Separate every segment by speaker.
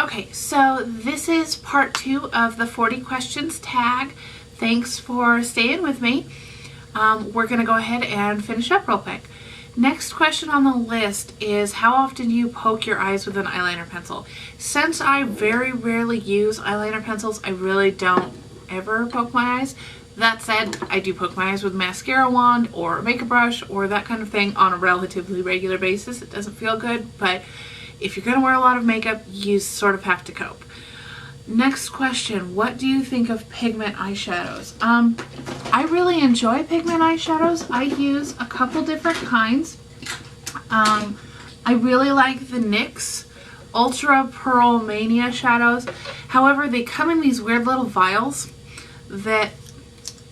Speaker 1: Okay, so this is part 2 of the 40 questions tag. Thanks for staying with me. We're going to go ahead and finish up real quick. Next question on the list is, how often do you poke your eyes with an eyeliner pencil? Since I very rarely use eyeliner pencils, I really don't ever poke my eyes. That said, I do poke my eyes with a mascara wand or a makeup brush or that kind of thing on a relatively regular basis. It doesn't feel good, but if you're going to wear a lot of makeup, you sort of have to cope. Next question, what do you think of pigment eyeshadows? I really enjoy pigment eyeshadows. I use a couple different kinds. I really like the NYX Ultra Pearl Mania shadows. However, they come in these weird little vials that,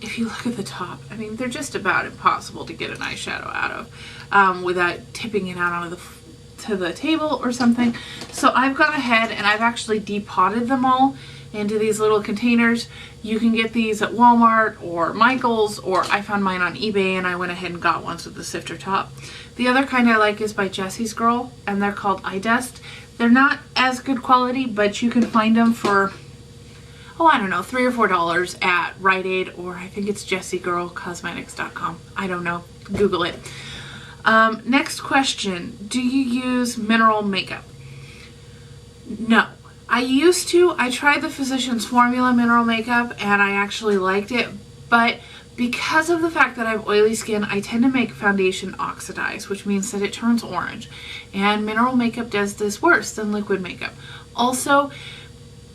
Speaker 1: if you look at the top, I mean, they're just about impossible to get an eyeshadow out of without tipping it out onto the table or something. So I've gone ahead and I've actually depotted them all into these little containers. You can get these at Walmart or Michael's, or I found mine on eBay and I went ahead and got ones with the sifter top. The other kind I like is by Jessie's Girl, and they're called Eye Dust. They're not as good quality, but you can find them for, I don't know, $3 or $4 at Rite Aid, or I think it's JessieGirlCosmetics.com. I don't know. Google it. Next question. Do you use mineral makeup? No. I used to. I tried the Physicians Formula mineral makeup and I actually liked it, but because of the fact that I have oily skin, I tend to make foundation oxidize, which means that it turns orange. And mineral makeup does this worse than liquid makeup. Also,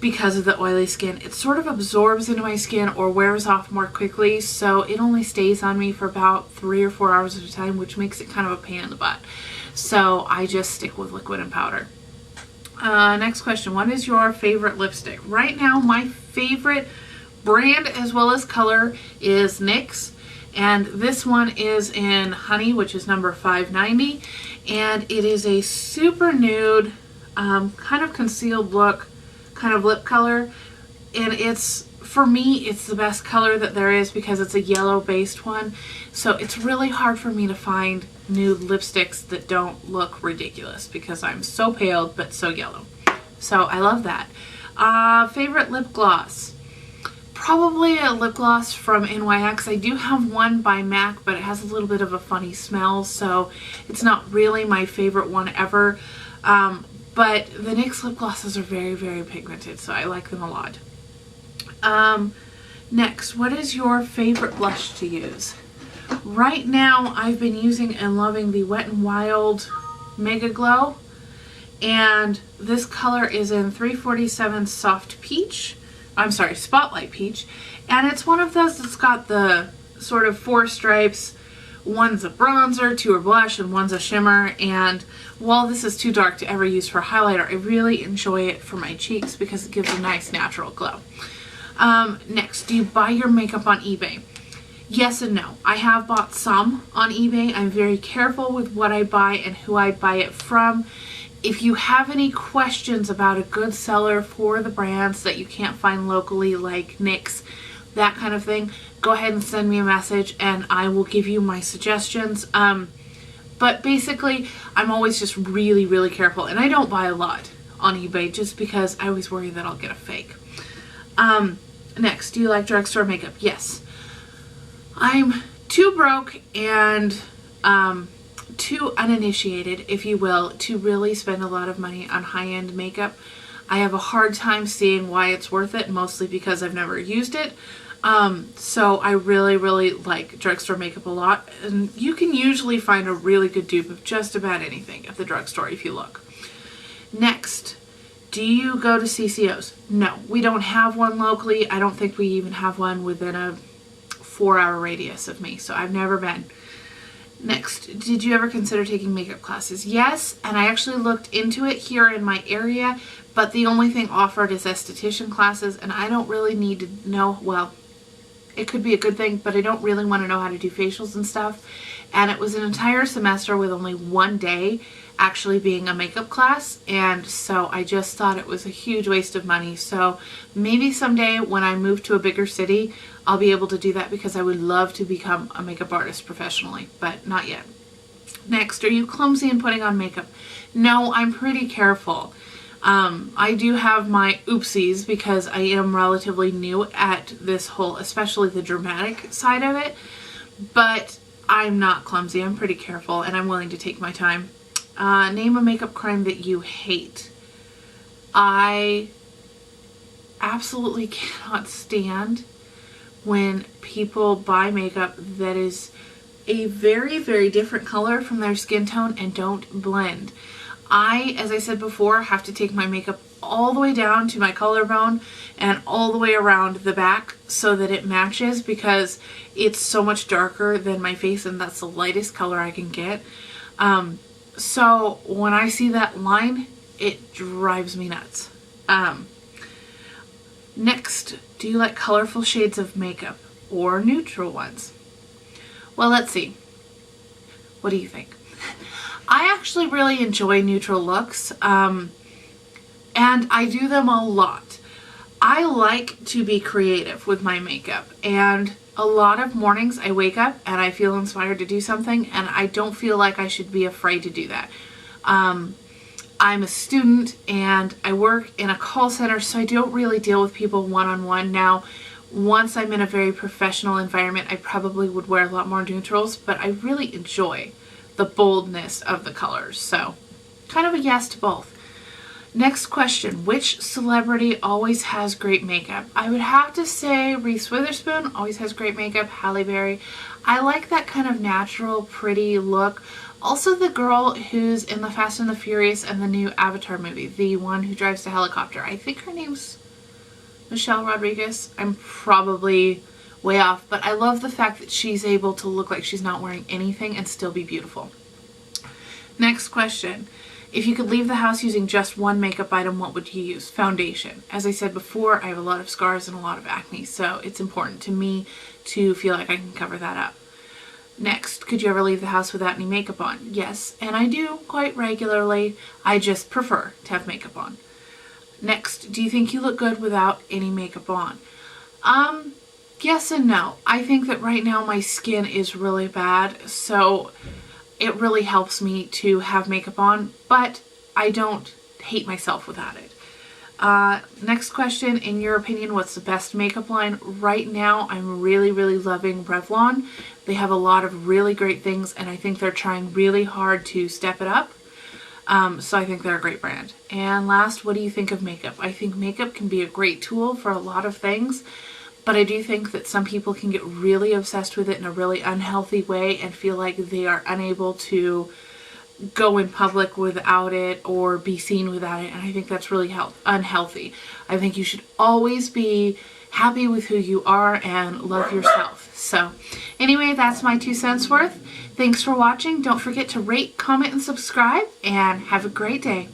Speaker 1: because of the oily skin, it sort of absorbs into my skin or wears off more quickly, so it only stays on me for about 3 or 4 hours at a time, which makes it kind of a pain in the butt. So I just stick with liquid and powder. Next question, what is your favorite lipstick? Right now, my favorite brand as well as color is NYX, and this one is in Honey, which is number 590, and it is a super nude, kind of concealed look, kind of lip color, and it's, for me, it's the best color that there is because it's a yellow based one, so it's really hard for me to find nude lipsticks that don't look ridiculous because I'm so pale but so yellow. So I love that. Favorite lip gloss? Probably a lip gloss from NYX. I do have one by MAC, but it has a little bit of a funny smell, so it's not really my favorite one ever. But the NYX lip glosses are very, very pigmented, so I like them a lot. Next, what is your favorite blush to use? Right now, I've been using and loving the Wet n Wild Mega Glow, and this color is in 347 Soft Peach. I'm sorry, Spotlight Peach, and it's one of those that's got the sort of 4 stripes. One's a bronzer, 2 are blush, and 1's a shimmer. And while this is too dark to ever use for highlighter, I really enjoy it for my cheeks because it gives a nice natural glow. Next, do you buy your makeup on eBay? Yes and no. I have bought some on eBay. I'm very careful with what I buy and who I buy it from. If you have any questions about a good seller for the brands that you can't find locally, like NYX, that kind of thing, go ahead and send me a message and I will give you my suggestions. But basically, I'm always just really, really careful, and I don't buy a lot on eBay just because I always worry that I'll get a fake. Next, do you like drugstore makeup? Yes. I'm too broke and too uninitiated, if you will, to really spend a lot of money on high-end makeup. I have a hard time seeing why it's worth it, mostly because I've never used it. So I really, really like drugstore makeup a lot, and you can usually find a really good dupe of just about anything at the drugstore if you look. Next, do you go to CCOs? No, we don't have one locally. I don't think we even have one within a 4-hour radius of me, so I've never been. Next, did you ever consider taking makeup classes? Yes, and I actually looked into it here in my area, but the only thing offered is esthetician classes, and I don't really need to know, well, it could be a good thing, but I don't really want to know how to do facials and stuff. And it was an entire semester with only 1 day actually being a makeup class, and so I just thought it was a huge waste of money. So maybe someday when I move to a bigger city, I'll be able to do that because I would love to become a makeup artist professionally, but not yet. Next, are you clumsy in putting on makeup? No, I'm pretty careful. I do have my oopsies because I am relatively new at this whole, especially the dramatic side of it, but I'm not clumsy. I'm pretty careful and I'm willing to take my time. Name a makeup crime that you hate. I absolutely cannot stand when people buy makeup that is a very, very different color from their skin tone and don't blend. I, as I said before, have to take my makeup all the way down to my collarbone and all the way around the back so that it matches, because it's so much darker than my face and that's the lightest color I can get. So when I see that line, it drives me nuts. Next, do you like colorful shades of makeup or neutral ones? Well, let's see. What do you think? I actually really enjoy neutral looks, and I do them a lot. I like to be creative with my makeup, and a lot of mornings I wake up and I feel inspired to do something, and I don't feel like I should be afraid to do that. I'm a student and I work in a call center, so I don't really deal with people one-on-one. Now, once I'm in a very professional environment, I probably would wear a lot more neutrals, but I really enjoy the boldness of the colors. So kind of a yes to both. Next question, which celebrity always has great makeup? I would have to say Reese Witherspoon always has great makeup. Halle Berry. I like that kind of natural, pretty look. Also the girl who's in the Fast and the Furious and the new Avatar movie, the one who drives the helicopter. I think her name's Michelle Rodriguez. I'm probably way off, but I love the fact that she's able to look like she's not wearing anything and still be beautiful. Next question. If you could leave the house using just one makeup item, what would you use? Foundation. As I said before, I have a lot of scars and a lot of acne, so it's important to me to feel like I can cover that up. Next, could you ever leave the house without any makeup on? Yes, and I do quite regularly. I just prefer to have makeup on. Next, do you think you look good without any makeup on? Yes and no. I think that right now my skin is really bad, so it really helps me to have makeup on, but I don't hate myself without it. Next question, in your opinion, what's the best makeup line? Right now, I'm really, really loving Revlon. They have a lot of really great things, and I think they're trying really hard to step it up. So I think they're a great brand. And last, what do you think of makeup? I think makeup can be a great tool for a lot of things, but I do think that some people can get really obsessed with it in a really unhealthy way and feel like they are unable to go in public without it or be seen without it, and I think that's really unhealthy. I think you should always be happy with who you are and love yourself. So anyway, that's my 2 cents worth. Thanks for watching. Don't forget to rate, comment, and subscribe, and have a great day.